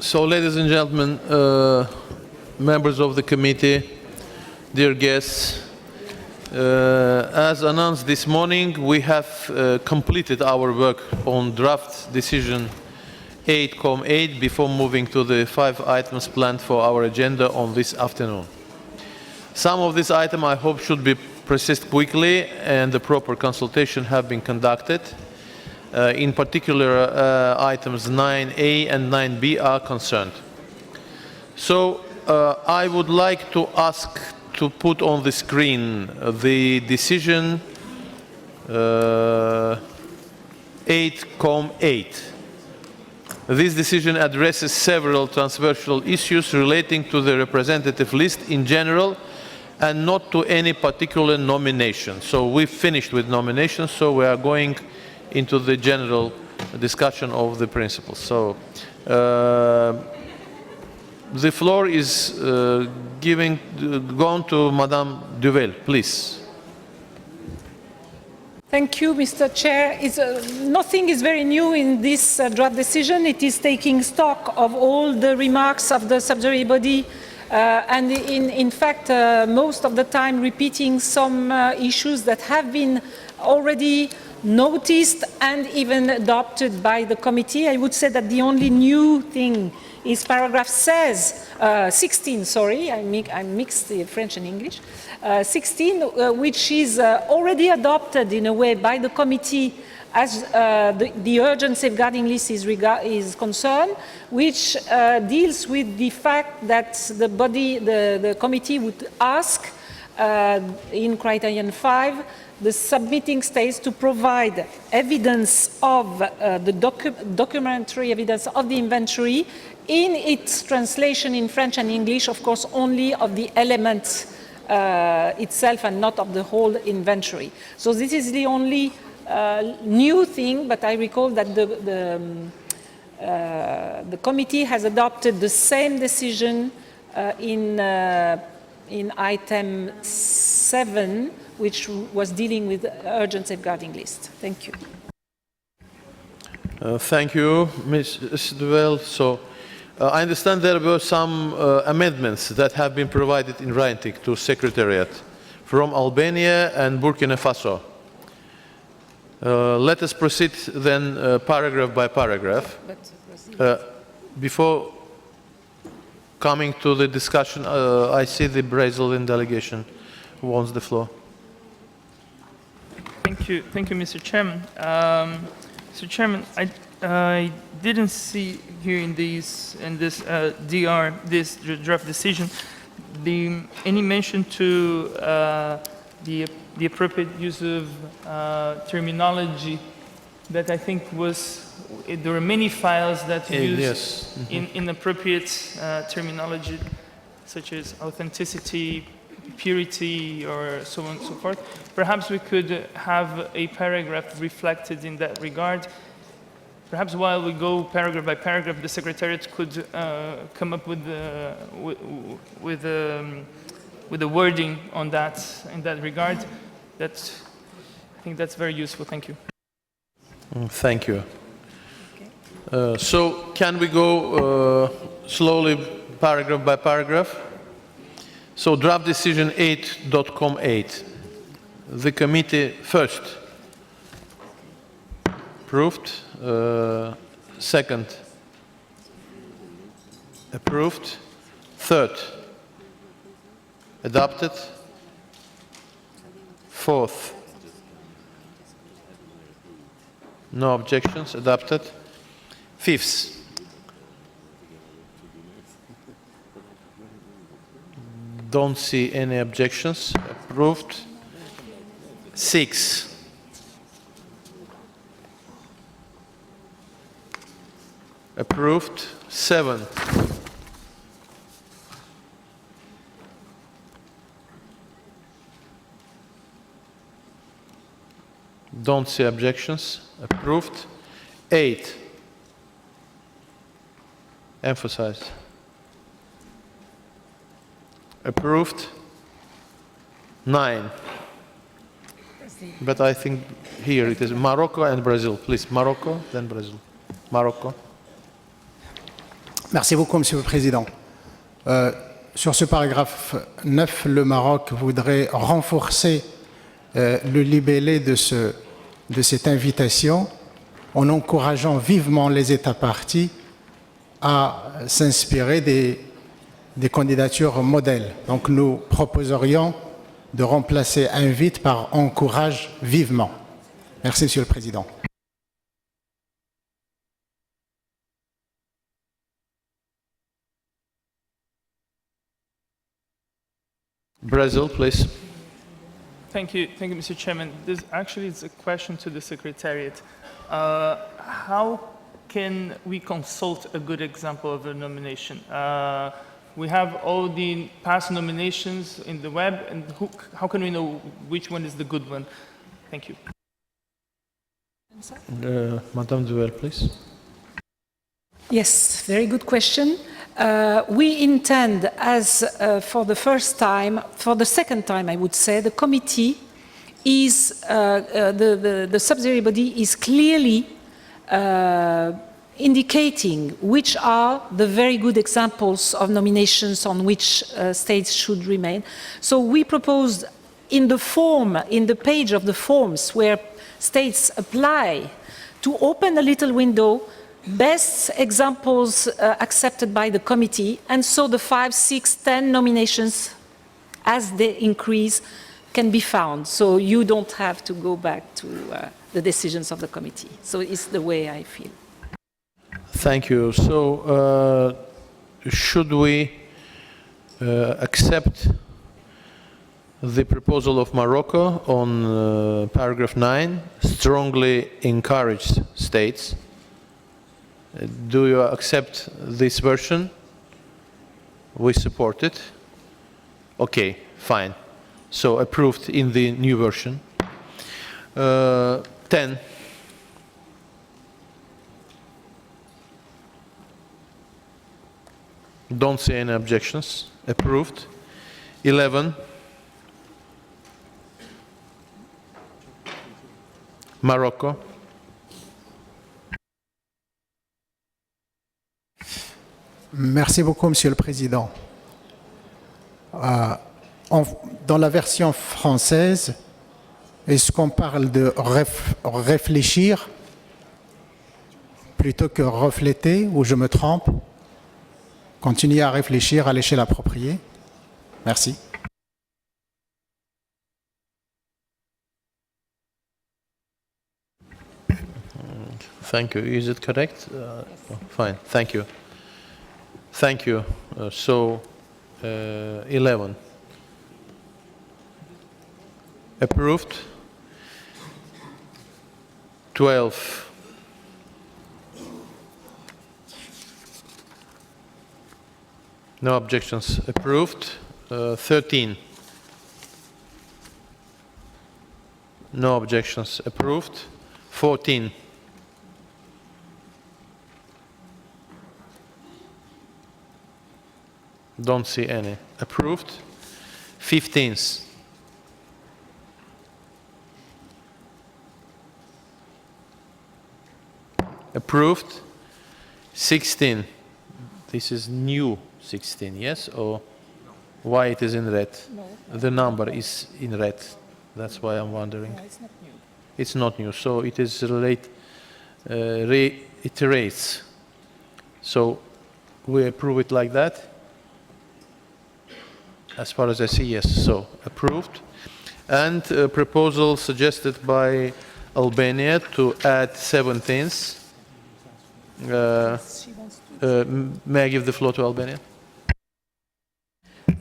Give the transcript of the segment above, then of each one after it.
So, ladies and gentlemen, members of the committee, dear guests, as announced this morning, we have completed our work on draft decision 8.8 before moving to the 5 items planned for our agenda on this afternoon. Some of these items I hope should be processed quickly and the proper consultation have been conducted. In particular, items 9A and 9B are concerned. So I would like to ask to put on the screen the decision 8.8. This decision addresses several transversal issues relating to the representative list in general and not to any particular nomination. So we finished with nominations, so we are going into the general discussion of the principles. So the floor is gone to Madame Duvel, please. Thank you, Mr. Chair. Nothing is very new in this draft decision. It is taking stock of all the remarks of the subsidiary body and in fact, most of the time repeating some issues that have been already noticed and even adopted by the committee. I would say that the only new thing is paragraph 16, sorry, I mixed the French and English, 16, which is already adopted in a way by the committee as the urgent safeguarding list is concerned, which deals with the fact that the committee would ask in criterion 5 the submitting states to provide evidence of the documentary evidence of the inventory in its translation in French and English, of course, only of the elements itself and not of the whole inventory. So this is the only new thing, but I recall that the committee has adopted the same decision in item 7, which was dealing with urgent safeguarding list. Thank you. Thank you, Ms. Duvel. So I understand there were some amendments that have been provided in writing to Secretariat from Albania and Burkina Faso. Let us proceed then paragraph by paragraph. Before coming to the discussion, I see the Brazilian delegation who wants the floor. Thank you, Mr. Chairman. Mr. Chairman, I didn't see here in this draft decision any mention to the appropriate use of terminology that I think was. There were many files that used inappropriate terminology, such as authenticity, purity, or so on and so forth. Perhaps we could have a paragraph reflected in that regard. Perhaps while we go paragraph by paragraph, the Secretariat could come up with the wording on that in that regard. I think that's very useful. Thank you. Thank you. So can we go slowly paragraph by paragraph? So draft decision 8.8. The committee first approved, second approved, third adopted, fourth no objections, adopted, fifth don't see any objections, approved, 6 approved, 7 don't see objections, approved, 8 emphasized, approved, 9 but I think here it is Morocco and Brazil. Please, Morocco, then Brazil. Morocco. Merci beaucoup, Monsieur le Président. Sur ce paragraphe 9, le Maroc voudrait renforcer le libellé de cette invitation en encourageant vivement les États parties à s'inspirer des candidatures modèles. Donc nous proposerions de remplacer invite par encourage vivement. Merci, Monsieur le Président. Brazil, please. Thank you, Mr. Chairman. This actually is a question to the Secretariat. How can we consult a good example of a nomination? We have all the past nominations in the web, and how can we know which one is the good one? Thank you. Madame Duell, please. Yes, very good question. We intend, as for the second time, I would say, the committee is, the subsidiary body is clearly indicating which are the very good examples of nominations on which states should remain. So we proposed in the page of the forms where states apply, to open a little window, best examples accepted by the committee, and so the 5, 6, 10 nominations as they increase can be found. So you don't have to go back to the decisions of the committee. So it's the way I feel. Thank you. So should we accept the proposal of Morocco on paragraph 9, strongly encouraged states? Do you accept this version? We support it. Okay, fine. So approved in the new version. 10. Don't see any objections. Approved. 11. Morocco. Merci beaucoup, Monsieur le Président. Dans la version française, est-ce qu'on parle de réfléchir plutôt que refléter, ou je me trompe? Continuer à réfléchir à l'échelle appropriée. Merci. Thank you. Is it correct? Fine. Thank you. Thank you. 11. Approved. 12. No objections. Approved. 13. No objections. Approved. 14. Don't see any. Approved. 15th. Approved. 16. This is new 16, yes? Or why it is in red? No. The number is in red. That's why I'm wondering. No, it's not new. It's not new, so it is reiterates. So we approve it like that. As far as I see, yes, so approved. And a proposal suggested by Albania to add 17th. May I give the floor to Albania?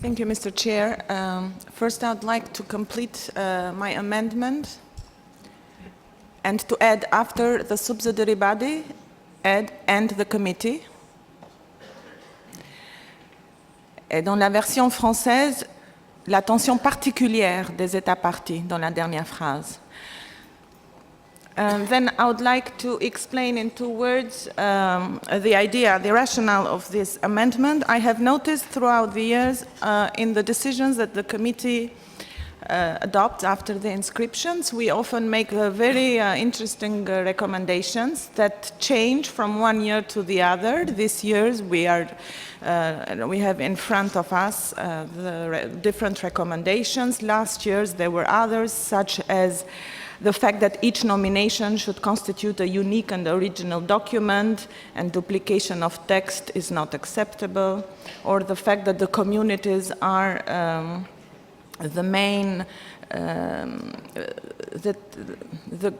Thank you, Mr. Chair. First, I'd like to complete my amendment and to add after the subsidiary body, add and the committee. Et dans la version française, l'attention particulière des États parties dans la dernière phrase. Then I would like to explain in 2 words the idea, the rationale of this amendment. I have noticed throughout the years in the decisions that the committee adopt after the inscriptions. We often make very interesting recommendations that change from one year to the other. This year we have in front of us different recommendations. Last year there were others, such as the fact that each nomination should constitute a unique and original document and duplication of text is not acceptable, or the fact that the communities are the main, that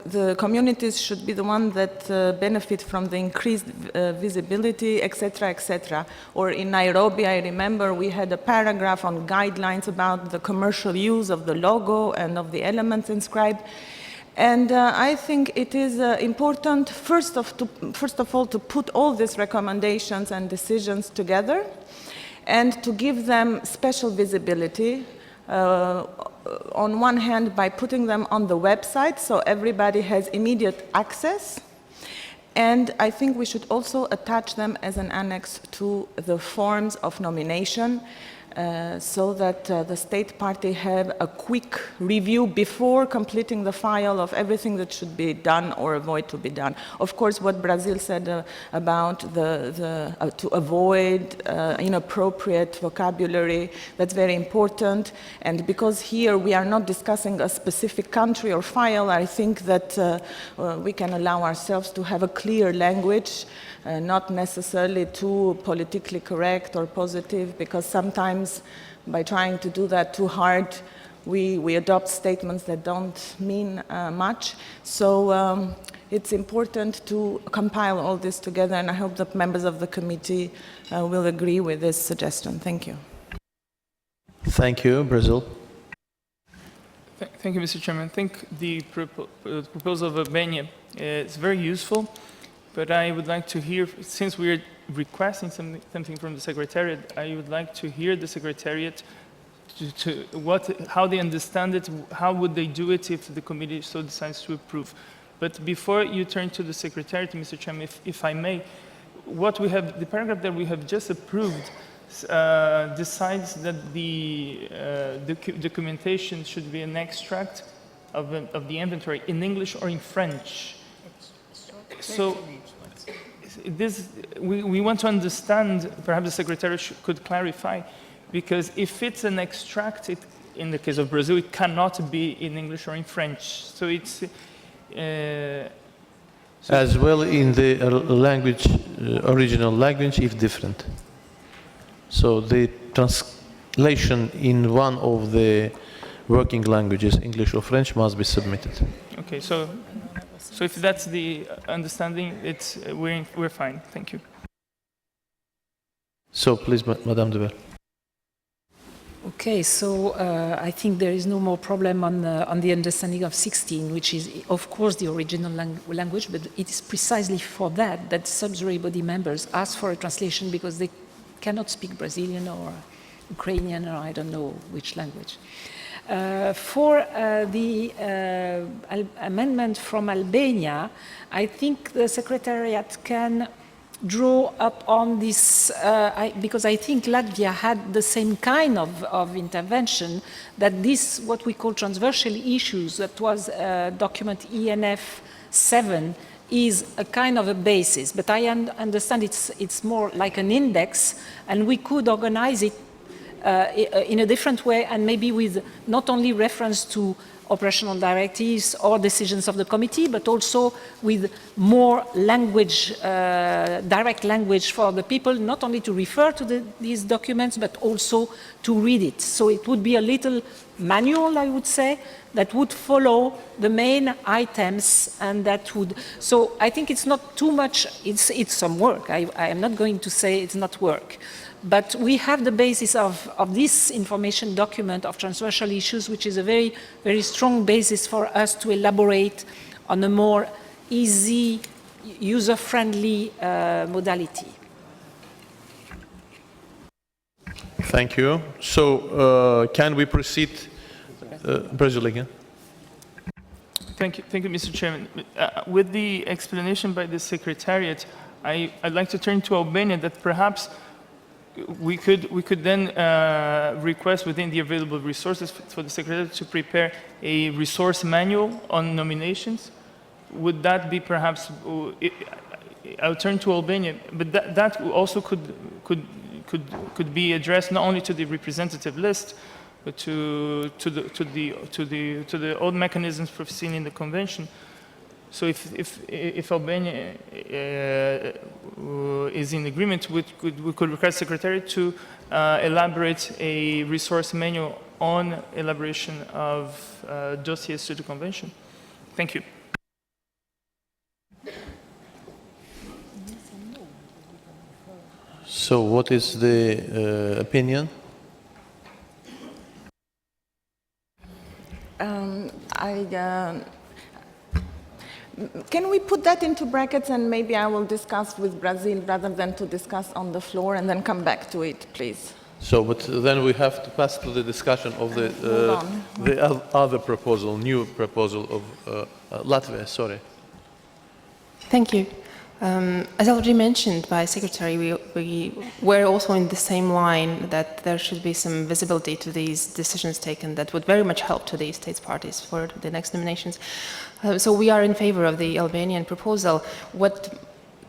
the communities should be the ones that benefit from the increased visibility, etc., etc. Or in Nairobi, I remember we had a paragraph on guidelines about the commercial use of the logo and of the elements inscribed. And I think it is important, first of all, to put all these recommendations and decisions together and to give them special visibility. On one hand, by putting them on the website so everybody has immediate access. And I think we should also attach them as an annex to the forms of nomination so that the state party have a quick review before completing the file of everything that should be done or avoid to be done. Of course, what Brazil said about to avoid inappropriate vocabulary, that's very important. And because here we are not discussing a specific country or file, I think that we can allow ourselves to have a clear language, not necessarily too politically correct or positive, because sometimes by trying to do that too hard, we adopt statements that don't mean much. So it's important to compile all this together, and I hope that members of the committee will agree with this suggestion. Thank you. Thank you, Brazil. Thank you, Mr. Chairman. I think the proposal of Albania is very useful, but I would like to hear, since we are requesting something from the Secretariat, I would like to hear the Secretariat how they understand it, how would they do it if the committee so decides to approve. But before you turn to the Secretariat, Mr. Chairman, if I may, the paragraph that we have just approved decides that the documentation should be an extract of the inventory in English or in French. So we want to understand, perhaps the Secretary could clarify, because if it's an extract, in the case of Brazil, it cannot be in English or in French. So it's... as well in the language, original language, if different. So the translation in one of the working languages, English or French, must be submitted. Okay, so if that's the understanding, we're fine. Thank you. So please, Madame Dever. Okay, so I think there is no more problem on the understanding of 16, which is, of course, the original language, but it is precisely for that subsidiary body members ask for a translation because they cannot speak Brazilian or Ukrainian or I don't know which language. For the amendment from Albania, I think the Secretariat can draw up on this, because I think Latvia had the same kind of intervention, that this, what we call transversal issues, that was document ENF 7, is a kind of a basis, but I understand it's more like an index, and we could organize it in a different way, and maybe with not only reference to operational directives or decisions of the committee, but also with more language, direct language for the people, not only to refer to these documents, but also to read it. So it would be a little manual, I would say, that would follow the main items, and that would, so I think it's not too much, it's some work. I am not going to say it's not work. But we have the basis of this information document of transversal issues, which is a very, very strong basis for us to elaborate on a more easy, user-friendly modality. Thank you. So can we proceed? Brazil again. Thank you, Mr. Chairman. With the explanation by the Secretariat, I'd like to turn to Albania, that perhaps we could then request within the available resources for the Secretariat to prepare a resource manual on nominations. Would that be perhaps, I'll turn to Albania, but that also could be addressed not only to the representative list, but to the old mechanisms foreseen in the convention. So if Albania is in agreement, we could request Secretariat to elaborate a resource manual on elaboration of dossiers to the convention. Thank you. So what is the opinion? Can we put that into brackets and maybe I will discuss with Brazil rather than to discuss on the floor and then come back to it, please? So, but then we have to pass to the discussion of the other proposal, new proposal of Latvia, sorry. Thank you. As already mentioned by Secretary, we were also in the same line that there should be some visibility to these decisions taken that would very much help to the states parties for the next nominations. So we are in favor of the Albanian proposal. What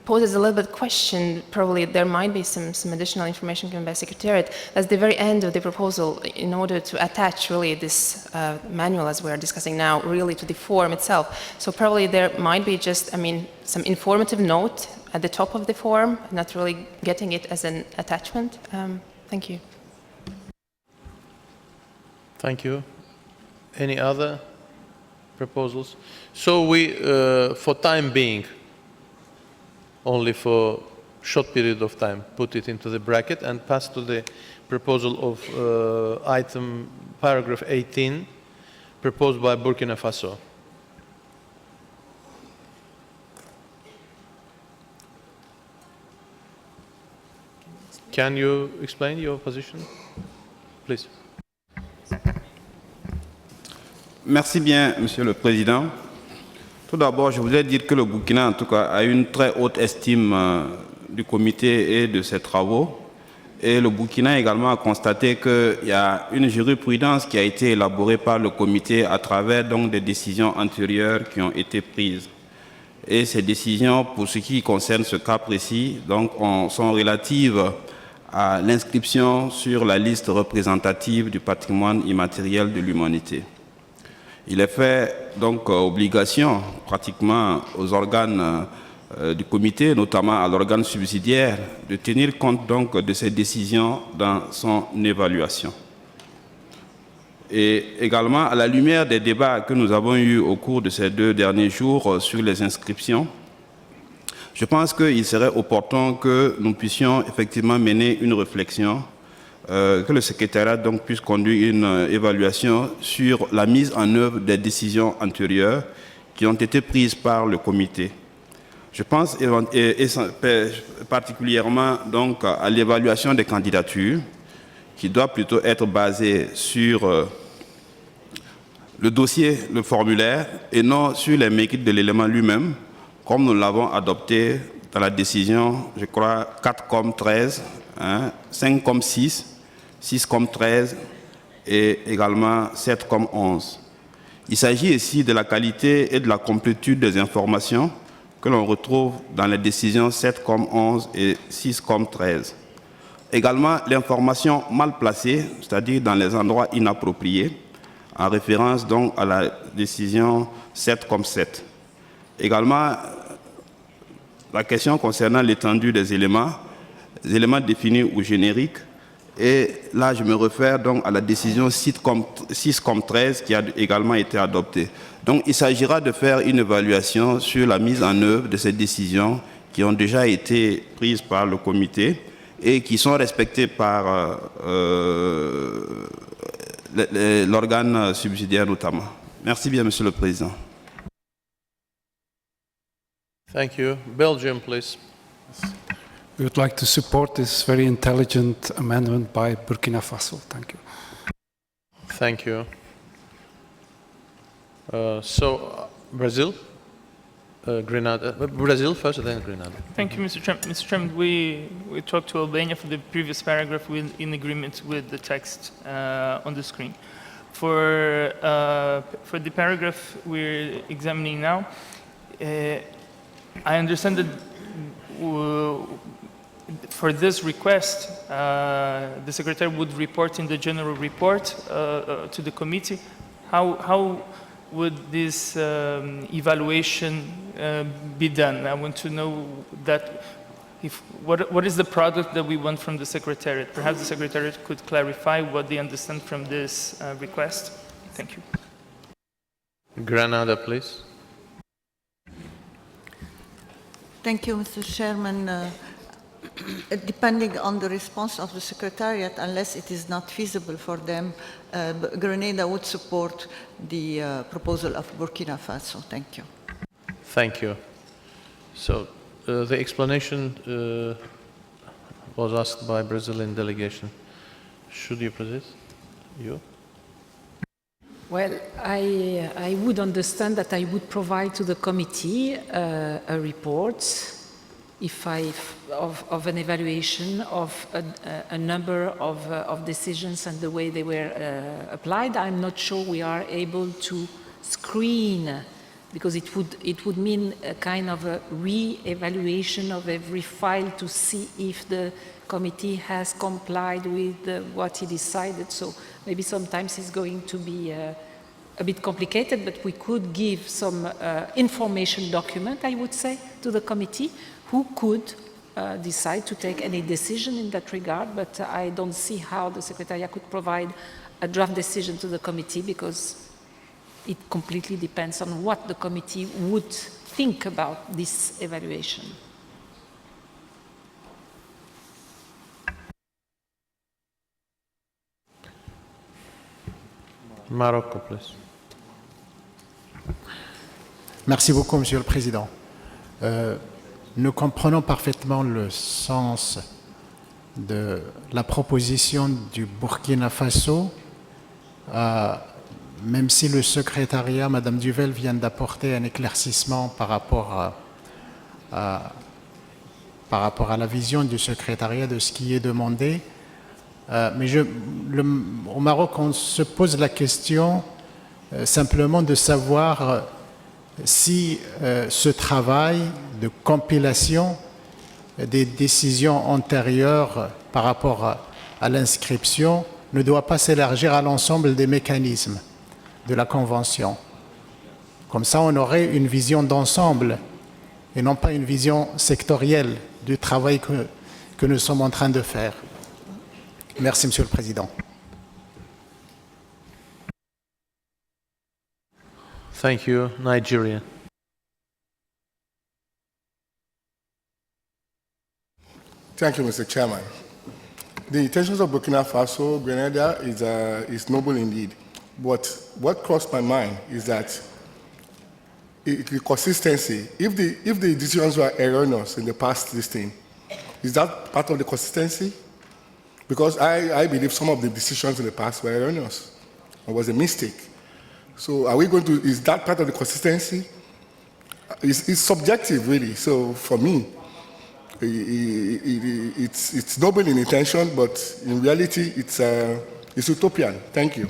poses a little bit question, probably there might be some additional information given by Secretariat, at the very end of the proposal, in order to attach really this manual, as we are discussing now, really to the form itself. So probably there might be just, some informative note at the top of the form, not really getting it as an attachment. Thank you. Thank you. Any other proposals? So we, for time being, only for short period of time, put it into the bracket and pass to the proposal of item paragraph 18, proposed by Burkina Faso. Can you explain your position, please? Merci bien, Monsieur le Président. Tout d'abord, je voudrais dire que le Burkina, en tout cas, a une très haute estime du comité et de ses travaux. Et le Burkina également a constaté qu'il y a une jurisprudence qui a été élaborée par le comité à travers donc des décisions antérieures qui ont été prises. Et ces décisions, pour ce qui concerne ce cas précis, donc, sont relatives à l'inscription sur la liste représentative du patrimoine immatériel de l'humanité. Il est fait donc obligation pratiquement aux organes du comité, notamment à l'organe subsidiaire, de tenir compte donc de ces décisions dans son évaluation. Et également, à la lumière des débats que nous avons eus au cours de ces 2 derniers jours sur les inscriptions, je pense qu'il serait opportun que nous puissions effectivement mener une réflexion, que le secrétariat donc puisse conduire une évaluation sur la mise en œuvre des décisions antérieures qui ont été prises par le comité. Je pense particulièrement donc à l'évaluation des candidatures, qui doit plutôt être basée sur le dossier, le formulaire, et non sur les mérites de l'élément lui-même, comme nous l'avons adopté dans la décision, je crois, 4 comme 13, 5 comme 6, 6 comme 13 et également 7 comme 11. Il s'agit ici de la qualité et de la complétude des informations que l'on retrouve dans les décisions 7 comme 11 et 6 comme 13. Également, l'information mal placée, c'est-à-dire dans les endroits inappropriés, en référence donc à la décision 7 comme 7. Également, la question concernant l'étendue des éléments définis ou génériques, et là je me réfère donc à la décision 6 comme 13 qui a également été adoptée. Donc il s'agira de faire une évaluation sur la mise en œuvre de ces décisions qui ont déjà été prises par le comité et qui sont respectées par l'organe subsidiaire notamment. Merci bien, Monsieur le Président. Thank you. Belgium, please. We would like to support this very intelligent amendment by Burkina Faso. Thank you. Thank you. Brazil? Grenada, Brazil first, then Grenada. Thank you, Mr. Chairman. Mr. Chairman, we talked to Albania for the previous paragraph in agreement with the text on the screen. For the paragraph we're examining now, I understand that for this request, the Secretary would report in the general report to the committee. How would this evaluation be done? I want to know that what is the product that we want from the Secretariat? Perhaps the Secretariat could clarify what they understand from this request. Thank you. Grenada, please. Thank you, Mr. Chairman. Depending on the response of the Secretariat, unless it is not feasible for them, Grenada would support the proposal of Burkina Faso. Thank you. Thank you. So the explanation was asked by Brazilian delegation. Should you proceed? You? Well, I would understand that I would provide to the committee a report of an evaluation of a number of decisions and the way they were applied. I'm not sure we are able to screen, because it would mean a kind of a re-evaluation of every file to see if the committee has complied with what he decided. So maybe sometimes it's going to be a bit complicated, but we could give some information document, I would say, to the committee, who could decide to take any decision in that regard. But I don't see how the Secretariat could provide a draft decision to the committee, because it completely depends on what the committee would think about this evaluation. Morocco, please. Merci beaucoup, Monsieur le Président. Nous comprenons parfaitement le sens de la proposition du Burkina Faso, même si le secrétariat, Madame Duvel, vient d'apporter un éclaircissement par rapport à la vision du secrétariat de ce qui est demandé. Mais au Maroc, on se pose la question simplement de savoir si ce travail de compilation des décisions antérieures par rapport à l'inscription ne doit pas s'élargir à l'ensemble des mécanismes de la Convention. Comme ça, on aurait une vision d'ensemble et non pas une vision sectorielle du travail que nous sommes en train de faire. Merci, Monsieur le Président. Thank you. Nigeria. Thank you, Mr. Chairman. The intentions of Burkina Faso, Grenada, is noble indeed. But what crossed my mind is that the consistency, if the decisions were erroneous in the past listing, is that part of the consistency? Because I believe some of the decisions in the past were erroneous. It was a mistake. So are we going to, is that part of the consistency? It's subjective, really. So for me, it's noble in intention, but in reality, it's utopian. Thank you.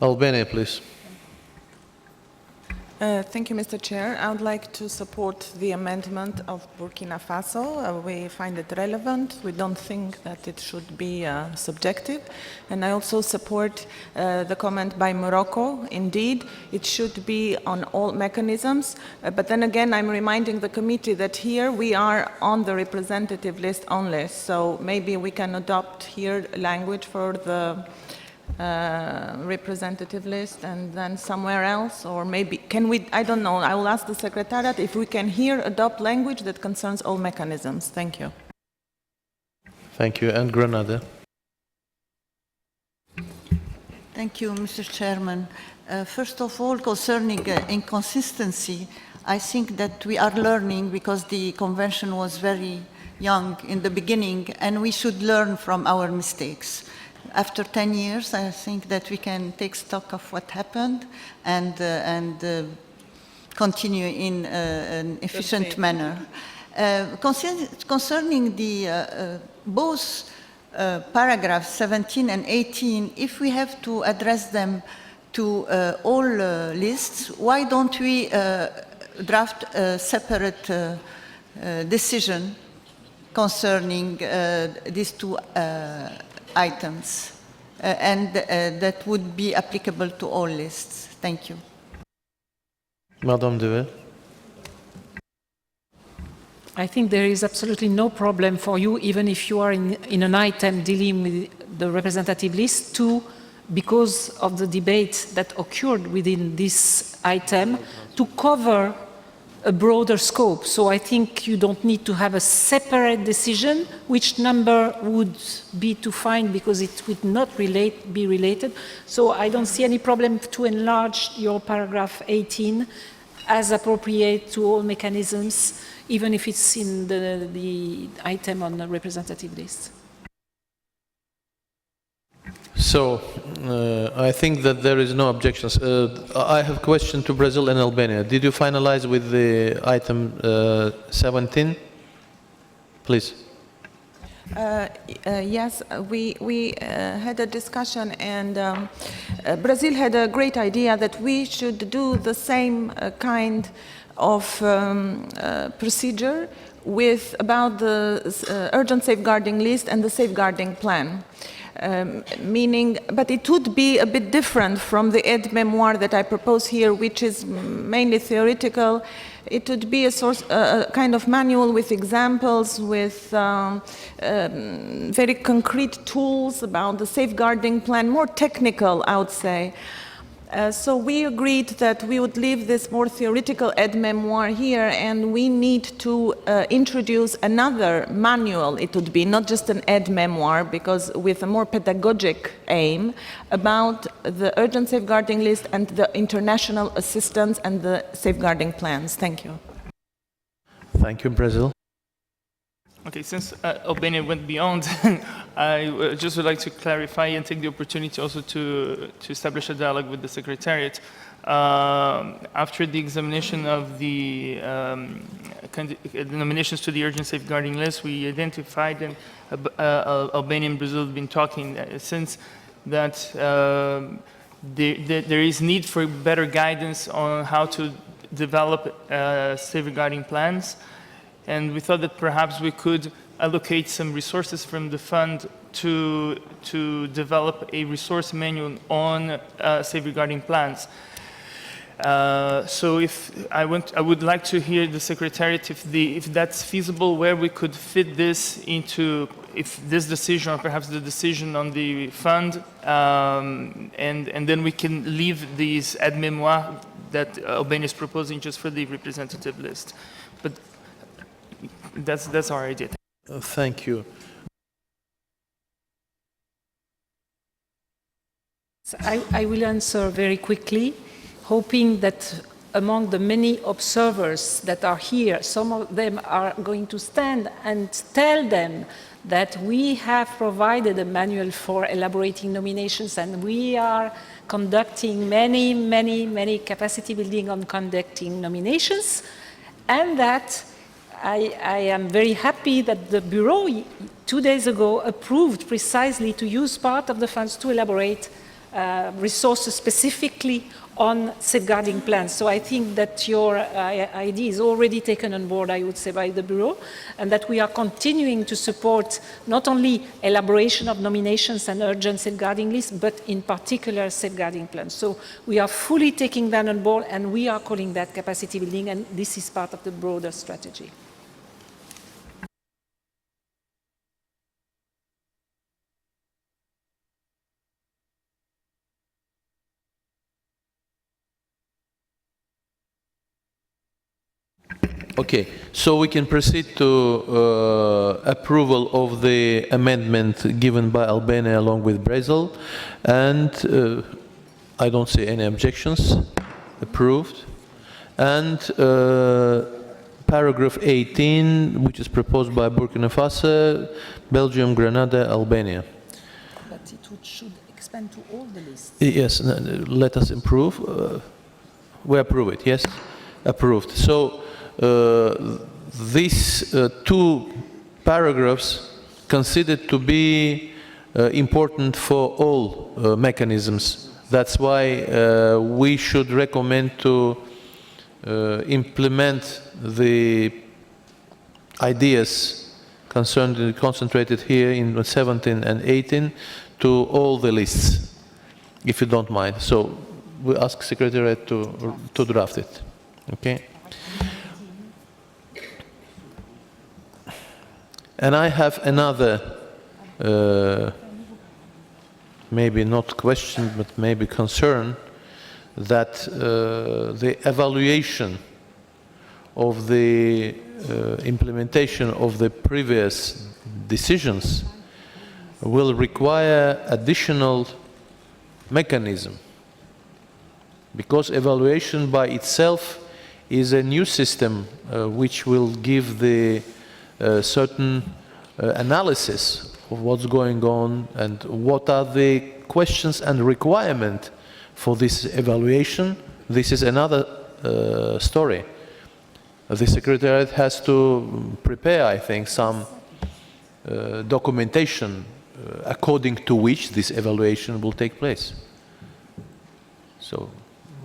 Albania, please. Thank you, Mr. Chair. I would like to support the amendment of Burkina Faso. We find it relevant. We don't think that it should be subjective. And I also support the comment by Morocco. Indeed, it should be on all mechanisms. But then again, I'm reminding the committee that here we are on the representative list only. So maybe we can adopt here language for the representative list and then somewhere else, or maybe can we, I don't know, I will ask the Secretariat if we can here adopt language that concerns all mechanisms. Thank you. Thank you. And Grenada. Thank you, Mr. Chairman. First of all, concerning inconsistency, I think that we are learning because the convention was very young in the beginning, and we should learn from our mistakes. after 10 years, I think that we can take stock of what happened and continue in an efficient manner. Concerning the both paragraphs 17 and 18, if we have to address them to all lists, why don't we draft a separate decision concerning these two items, and that would be applicable to all lists? Thank you. Madame Dever. I think there is absolutely no problem for you, even if you are in an item dealing with the representative list, because of the debate that occurred within this item, to cover a broader scope. So I think you don't need to have a separate decision which number would be to find, because it would not be related. So I don't see any problem to enlarge your paragraph 18 as appropriate to all mechanisms, even if it's in the item on the representative list. So, I think that there is no objections. I have a question to Brazil and Albania. Did you finalize with the item 17? Please. Yes, we had a discussion, and Brazil had a great idea that we should do the same kind of procedure about the urgent safeguarding list and the safeguarding plan. But it would be a bit different from the aide-memoire that I propose here, which is mainly theoretical. It would be a kind of manual with examples, with very concrete tools about the safeguarding plan, more technical, I would say. So we agreed that we would leave this more theoretical aide-memoire here, and we need to introduce another manual. It would be not just an aide-memoire, because with a more pedagogic aim about the urgent safeguarding list and the international assistance and the safeguarding plans. Thank you. Thank you, Brazil. Okay, since Albania went beyond, I just would like to clarify and take the opportunity also to establish a dialogue with the Secretariat. After the examination of the nominations to the urgent safeguarding list, we identified, and Albania and Brazil have been talking since, that there is need for better guidance on how to develop safeguarding plans. And we thought that perhaps we could allocate some resources from the fund to develop a resource manual on safeguarding plans. So I would like to hear the Secretariat if that's feasible, where we could fit this into, if this decision or perhaps the decision on the fund, and then we can leave these aide-memoire that Albania is proposing just for the representative list. But that's our idea. Thank you. I will answer very quickly, hoping that among the many observers that are here, some of them are going to stand and tell them that we have provided a manual for elaborating nominations, and we are conducting many capacity building on conducting nominations, and that I am very happy that the Bureau 2 days ago approved precisely to use part of the funds to elaborate resources specifically on safeguarding plans. So I think that your idea is already taken on board, I would say, by the Bureau, and that we are continuing to support not only elaboration of nominations and urgent safeguarding lists, but in particular safeguarding plans. So we are fully taking that on board, and we are calling that capacity building, and this is part of the broader strategy. Okay, so we can proceed to approval of the amendment given by Albania along with Brazil, and I don't see any objections. Approved. And paragraph 18, which is proposed by Burkina Faso, Belgium, Grenada, Albania. that it should expand to all the lists. Yes, let us improve. We approve it, yes? Approved. So these two paragraphs considered to be important for all mechanisms. That's why we should recommend to implement the ideas concentrated here in 17 and 18 to all the lists, if you don't mind. So we ask Secretariat to draft it. Okay? And I have another, maybe not question, but maybe concern, that the evaluation of the implementation of the previous decisions will require additional mechanism, because evaluation by itself is a new system which will give the certain analysis of what's going on and what are the questions and requirements for this evaluation. This is another story. The Secretariat has to prepare, I think, some documentation according to which this evaluation will take place. So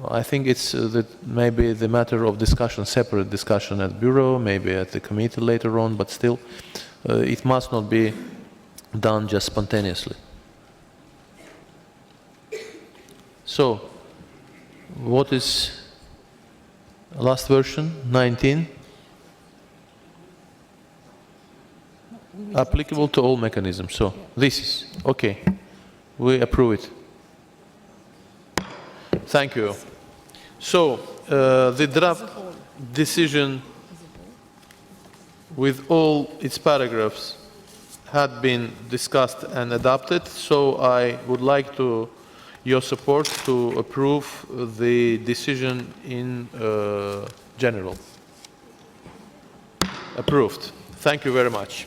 I think it's maybe the matter of discussion, separate discussion at Bureau, maybe at the committee later on, but still it must not be done just spontaneously. So what is last version, 19? Applicable to all mechanisms. So this is okay. We approve it. Thank you. So the draft decision with all its paragraphs had been discussed and adopted. So I would like your support to approve the decision in general. Approved. Thank you very much.